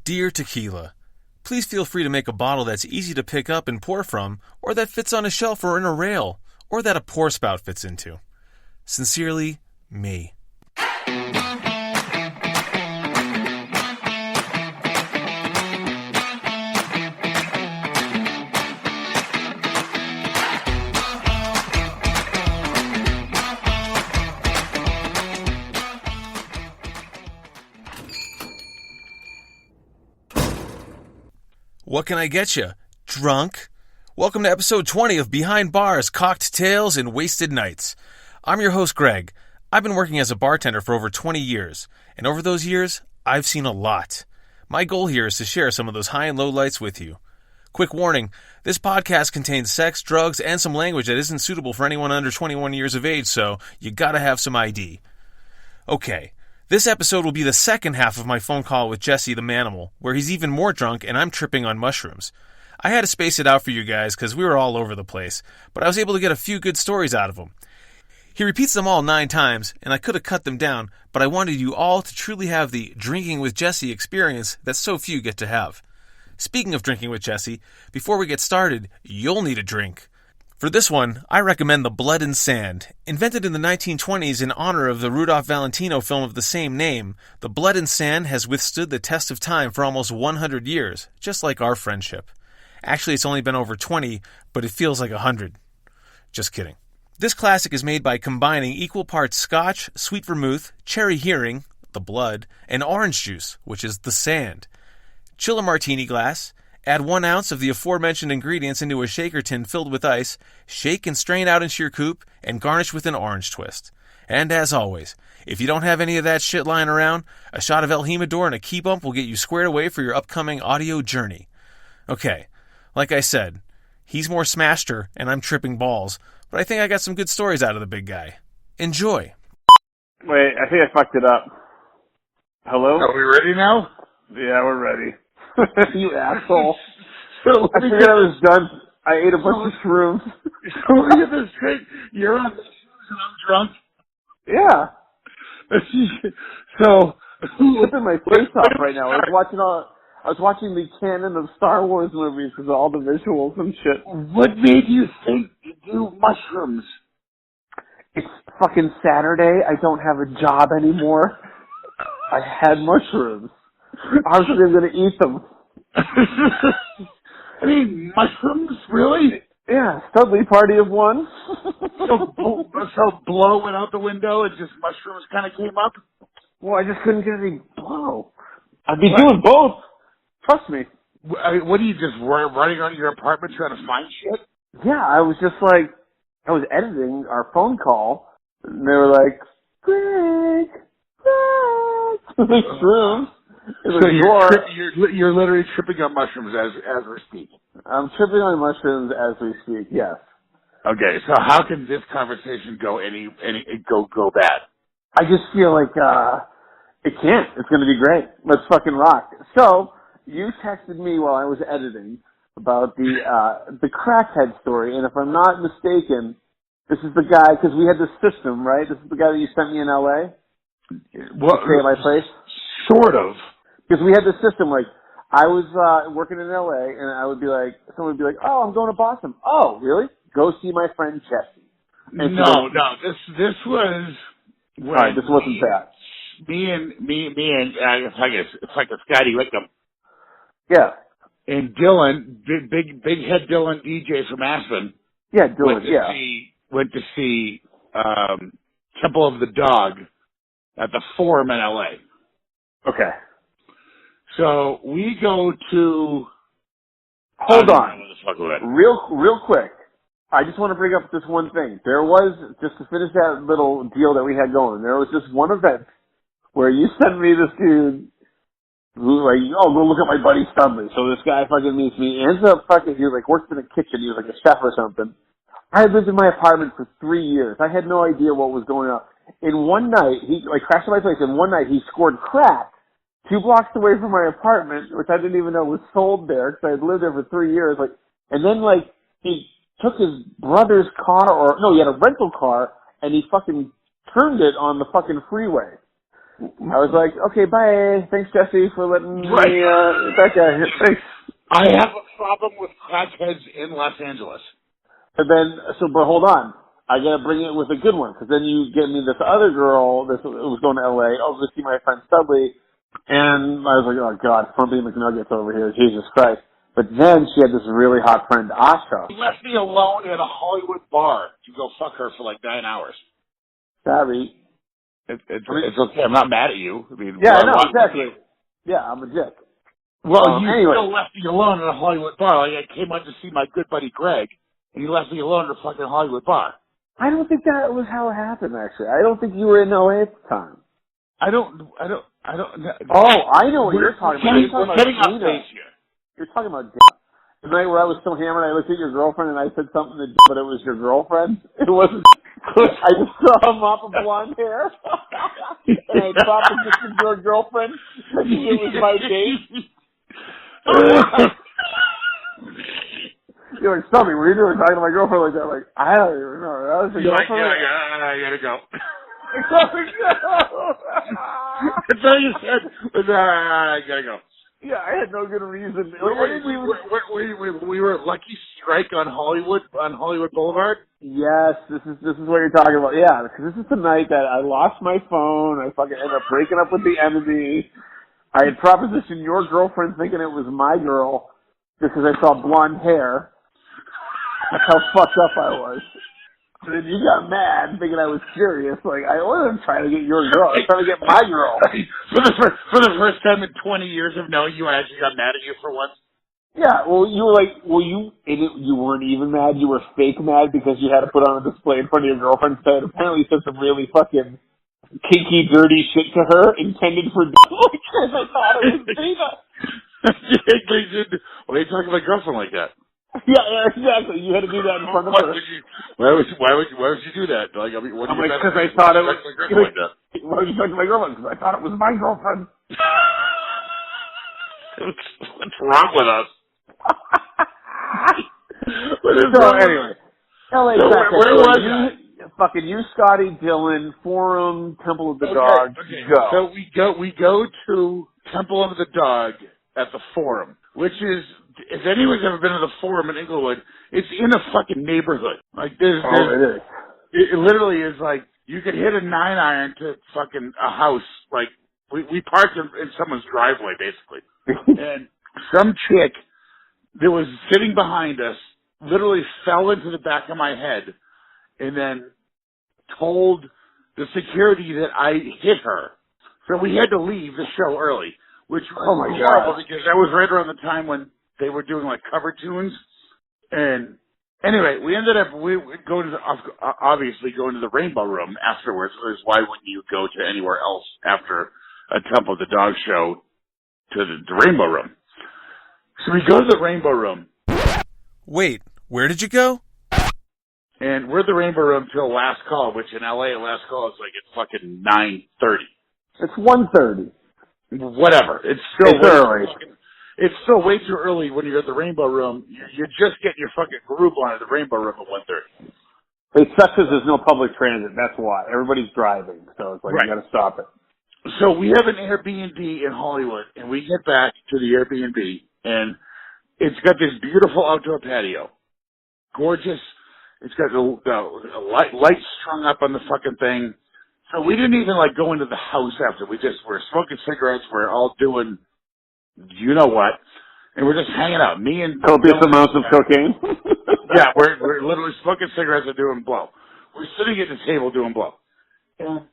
Dear Tequila, please feel free to make a bottle that's easy to pick up and pour from, or that fits on a shelf or in a rail, or that a pour spout fits into. Sincerely, me. What can I get you? Drunk? Welcome to episode 20 of Behind Bars, Cocked Tales, and Wasted Nights. I'm your host, Greg. I've been working as a bartender for over 20 years, and over those years, I've seen a lot. My goal here is to share some of those high and low lights with you. Quick warning, this podcast contains sex, drugs, and some language that isn't suitable for anyone under 21 years of age, so you gotta have some ID. Okay. This episode will be the second half of my phone call with Jesse the Manimal, where he's even more drunk and I'm tripping on mushrooms. I had to space it out for you guys because we were all over the place, but I was able to get a few good stories out of him. He repeats them all 9 times, and I could have cut them down, but I wanted you all to truly have the drinking with Jesse experience that so few get to have. Speaking of drinking with Jesse, before we get started, you'll need a drink. For this one, I recommend the Blood and Sand. Invented in the 1920s in honor of the Rudolph Valentino film of the same name, the Blood and Sand has withstood the test of time for almost 100 years, just like our friendship. Actually, it's only been over 20, but it feels like 100. Just kidding. This classic is made by combining equal parts scotch, sweet vermouth, cherry heering, the blood, and orange juice, which is the sand. Chill a martini glass. Add 1 ounce of the aforementioned ingredients into a shaker tin filled with ice, shake and strain out into your coupe, and garnish with an orange twist. And as always, if you don't have any of that shit lying around, a shot of El Jimador and a key bump will get you squared away for your upcoming audio journey. Okay, like I said, he's more smashed-er and I'm tripping balls, but I think I got some good stories out of the big guy. Enjoy. Wait, I think I fucked it up. Hello? Are we ready now? Yeah, we're ready. You asshole. So I figured I was done. I ate a bunch of shrooms. So look at this trick. You're on the shrooms and I'm drunk. Yeah. So I'm flipping my face off right now. I was watching the canon of Star Wars movies because of all the visuals and shit. What made you think to do mushrooms? It's fucking Saturday. I don't have a job anymore. I had mushrooms. Obviously, I'm going to eat them. I mean, mushrooms? Really? Yeah, Studley party of one. So blow went out the window and just mushrooms kind of came up? Well, I just couldn't get any blow. I'd be doing both. Trust me. I mean, what are you, just running around your apartment trying to find shit? Yeah, I was just like, I was editing our phone call, and they were like, Greg, shrooms. So you're literally tripping on mushrooms as we speak. I'm tripping on mushrooms as we speak. Yes. Okay, so how can this conversation go go bad? I just feel like it can't. It's going to be great. Let's fucking rock. So you texted me while I was editing about the crackhead story, and if I'm not mistaken, this is the guy because we had this system, right? This is the guy that you sent me in L.A. Well, stay at my place. Sort of. Because we had this system, like, I was working in L.A., and someone would be like, oh, I'm going to Boston. Oh, really? Go see my friend Jesse. And no, this was... Alright, this wasn't that. Me and it's like a Scotty Wickham. Yeah. And Dylan, big head Dylan DJ from Aspen. Yeah, Dylan, went to see Temple of the Dog at the Forum in L.A. Okay. So we go to... Hold on. Real quick. I just want to bring up this one thing. There was, just to finish that little deal that we had going, there was this one event where you sent me this dude who, like, oh, go look at my buddy Studley. So this guy fucking meets me. He ends up fucking, he was like, works in a kitchen. He was like a chef or something. I had lived in my apartment for 3 years. I had no idea what was going on. In one night, he, like, crashed at my place, and one night he scored crack 2 blocks away from my apartment, which I didn't even know was sold there because I had lived there for 3 years. Like, and then like he took his brother's car, he had a rental car, and he fucking turned it on the fucking freeway. I was like, okay, bye. Thanks, Jesse, for letting me back out here. Thanks. I have a problem with crackheads in Los Angeles. And then, but hold on. I gotta bring it with a good one, because then you get me this other girl, it was going to LA, to see my friend Studley, and I was like, oh god, Frumpy McNuggets over here, Jesus Christ. But then she had this really hot friend, Asha. She left me alone at a Hollywood bar to go fuck her for like 9 hours. Sorry. It's okay. I'm not mad at you. I mean, yeah, I know, exactly. Yeah, I'm a dick. Well, you anyway. still left me alone at a Hollywood bar. Like, I came out to see my good buddy Greg, and you left me alone at a fucking Hollywood bar. I don't think that was how it happened, actually. I don't think you were in LA at the time. I don't. Oh, I know what you're talking about. We're setting up face here. You're talking about the night where I was so hammered, I looked at your girlfriend and I said something to but it was your girlfriend. It wasn't. I just saw a mop of blonde hair, and I propositioned your girlfriend thinking it was my date. You're like, tell me, what are you doing talking to my girlfriend like that? Like, I don't even know. That was your girlfriend? I gotta go. That's all you said was, I gotta go. Yeah, I had no good reason. We were at Lucky Strike on Hollywood Boulevard. Yes, this is what you're talking about. Yeah, because this is the night that I lost my phone. I fucking ended up breaking up with the enemy. I had propositioned your girlfriend thinking it was my girl just because I saw blonde hair. That's how fucked up I was. And then you got mad thinking I was serious. Like, I wasn't trying to get your girl. I was trying to get my girl. For the first time in 20 years of knowing you, I actually got mad at you for once. Yeah, well, you were like, you weren't even mad. You were fake mad because you had to put on a display in front of your girlfriend's head. Apparently you said some really fucking kinky, dirty shit to her intended for because I thought it was Dana. Why are you talking to my girlfriend like that? Yeah, exactly. You had to do that in front of her. Why would you do that? Like, I mean, I'm like, because I thought it was. Why would you talk to my girlfriend? Because I thought it was my girlfriend. What's wrong with us? Anyway, LA. Where was you? Fucking you, Scotty, Dylan, Forum, Temple of the Dog. Okay. Go. So we go to Temple of the Dog at the Forum, which is, if anyone's ever been to the Forum in Inglewood, it's in a fucking neighborhood. Like it is. It literally is like you could hit a 9-iron to fucking a house. Like we parked in someone's driveway basically, and some chick that was sitting behind us literally fell into the back of my head, and then told the security that I hit her. So we had to leave the show early, which was horrible because that was right around the time when they were doing like cover tunes. And anyway, we ended up obviously going to the Rainbow Room afterwards. Because why wouldn't you go to anywhere else after a Temple of the Dog show to the Rainbow Room? So we go to the Rainbow Room. Wait, where did you go? And we're at the Rainbow Room till last call, which in LA last call is like at fucking 9:30. It's 1:30. Whatever. It's still early. It's still way too early when you're at the Rainbow Room. You're just getting your fucking groove on at the Rainbow Room at 1:30. It sucks because there's no public transit. That's why. Everybody's driving, so it's like you got to stop it. So we have an Airbnb in Hollywood, and we get back to the Airbnb, and it's got this beautiful outdoor patio. Gorgeous. It's got the lights strung up on the fucking thing. So we didn't even like go into the house after. We're smoking cigarettes. We're all doing, you know what, and we're just hanging out. Me and copious amounts of cocaine. Yeah, we're literally smoking cigarettes and doing blow. We're sitting at the table doing blow. And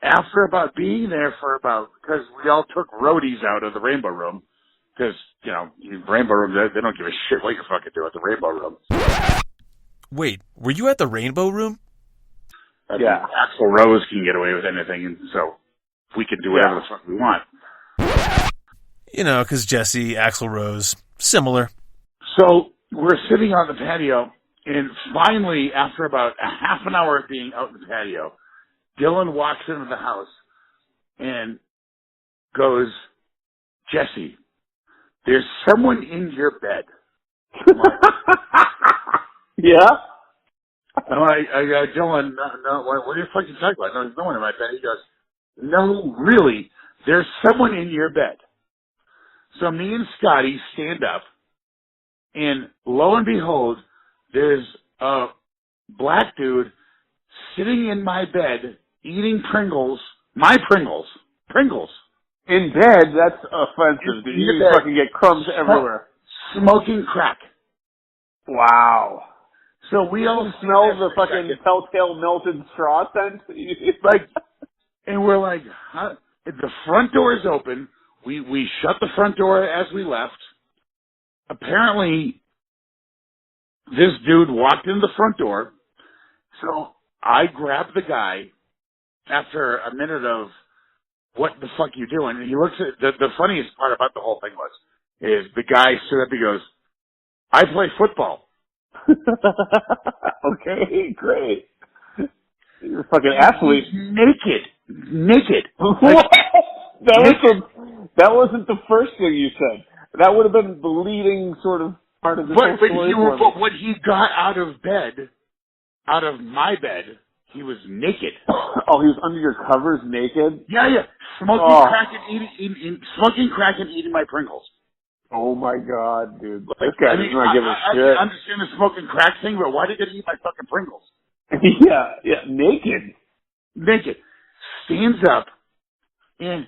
after about being there because we all took roadies out of the Rainbow Room, because Rainbow Room they don't give a shit what you fucking do at the Rainbow Room. Wait, were you at the Rainbow Room? Yeah. Axl Rose can get away with anything, and so we can do whatever the fuck we want. Because Jesse, Axl Rose, similar. So we're sitting on the patio, and finally, after about a half an hour of being out in the patio, Dylan walks into the house and goes, "Jesse, there's someone in your bed." Yeah? I'm like, Dylan, no, what are you fucking talking about? No, there's no one in my bed. He goes, no, really, there's someone in your bed. So me and Scotty stand up, and lo and behold, there's a black dude sitting in my bed eating Pringles, my Pringles. In bed? That's offensive. You fucking get crumbs everywhere. Smoking crack. Wow. So we all smell the fucking telltale melted straw scent. And we're like, huh? The front door is open. We shut the front door as we left. Apparently, this dude walked in the front door. So I grabbed the guy after a minute of, what the fuck you doing? And he looks at, the funniest part about the whole thing is the guy stood up, he goes, I play football. Okay, great. You're a fucking athlete. Naked. What? That wasn't the first thing you said. That would have been the leading sort of part of the story. But when he got out of my bed, he was naked. Oh, he was under your covers naked? Yeah. Smoking crack and eating my Pringles. Oh my God, dude. This guy does not give a shit. I understand the smoking crack thing, but why did he eat my fucking Pringles? Yeah, naked. Stands up, and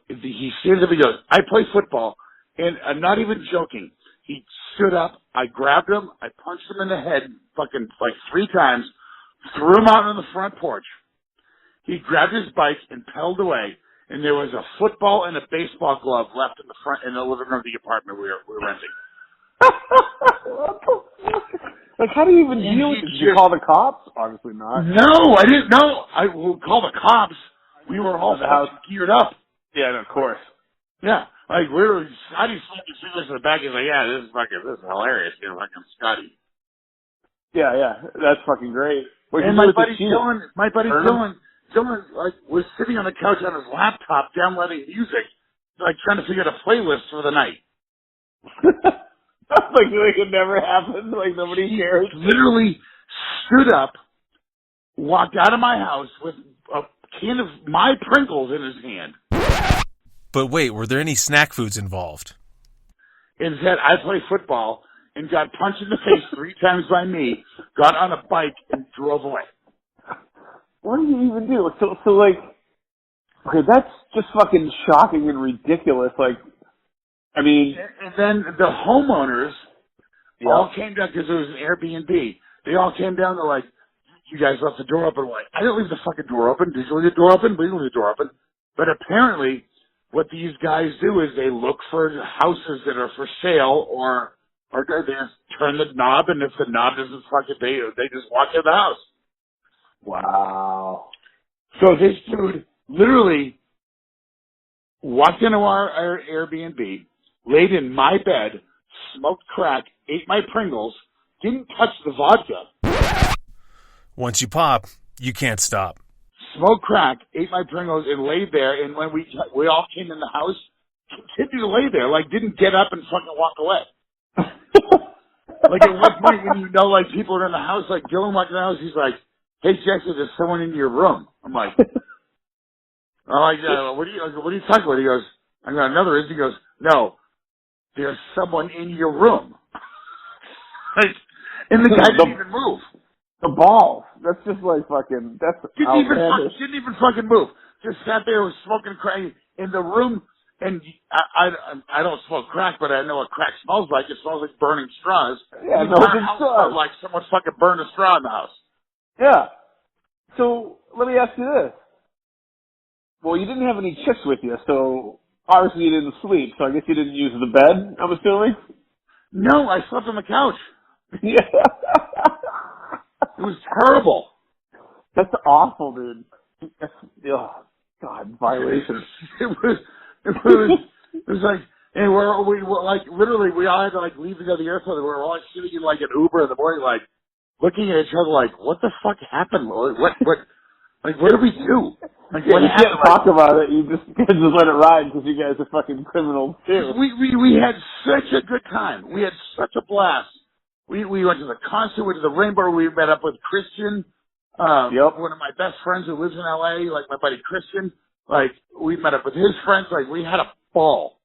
he stands up and goes, I play football, and I'm not even joking. He stood up, I grabbed him, I punched him in the head fucking like 3 times, threw him out on the front porch. He grabbed his bike and pedaled away, and there was a football and a baseball glove left in the living room of the apartment we were renting. What the fuck? Like, how do you even deal with it? Did you call the cops? Obviously not. No, I didn't know. I will call the cops. We were all geared up. Yeah, of course. Yeah, like Scotty smoking cigarettes in the back. He's like, yeah, this is hilarious. You know, fucking Scotty. Yeah, that's fucking great. And my buddy Dylan, like, was sitting on the couch on his laptop, downloading music, like trying to figure out a playlist for the night. Like it never happened. Like nobody cares. He literally stood up, walked out of my house with a can of my Pringles in his hand. But wait, were there any snack foods involved? And said, I play football, and got punched in the face 3 times by me, got on a bike, and drove away. What do you even do? So like, okay, that's just fucking shocking and ridiculous. Like, I mean... And then the homeowners all came down, because it was an Airbnb. They all came down to like, you guys left the door open. Like, I didn't leave the fucking door open. Did you leave the door open? We didn't leave the door open. But apparently, what these guys do is they look for houses that are for sale, or they just turn the knob, and if the knob doesn't fucking, they just walk in the house. Wow. So this dude literally walked into our Airbnb, laid in my bed, smoked crack, ate my Pringles, didn't touch the vodka. Once you pop, you can't stop. Smoked crack, ate my Pringles, and laid there. And when we all came in the house, continued to lay there, like didn't get up and fucking walk away. Like at one point when you know like people are in the house, like Dylan walked in the house, he's like, "Hey Jackson, there's someone in your room." I'm like, what are you talking about? He goes, I got another is. He goes, no, there's someone in your room. Like, and the guy didn't even move. The balls. That's just like fucking. That's didn't even fucking move. Just sat there, was smoking crack in the room. And I don't smoke crack, but I know what crack smells like. It smells like burning straws. Yeah, no, it smells like someone fucking burned a straw in the house. Yeah. So let me ask you this. Well, you didn't have any chicks with you, so obviously you didn't sleep. So I guess you didn't use the bed, I'm assuming? No, I slept on the couch. Yeah. It was terrible. That's awful, dude. That's, God, violation. It was like, and we like literally we all had to like leave to go to the airport. We were all like sitting in like an Uber in the morning, like looking at each other, like, what the fuck happened? What did we do? Like, you can't talk about it. You just let it ride because you guys are fucking criminals too. We had such a good time. We had such a blast. We went to the concert, went to the Rainbow. We met up with Christian. One of my best friends who lives in LA, like my buddy Christian, like we met up with his friends, like we had a ball.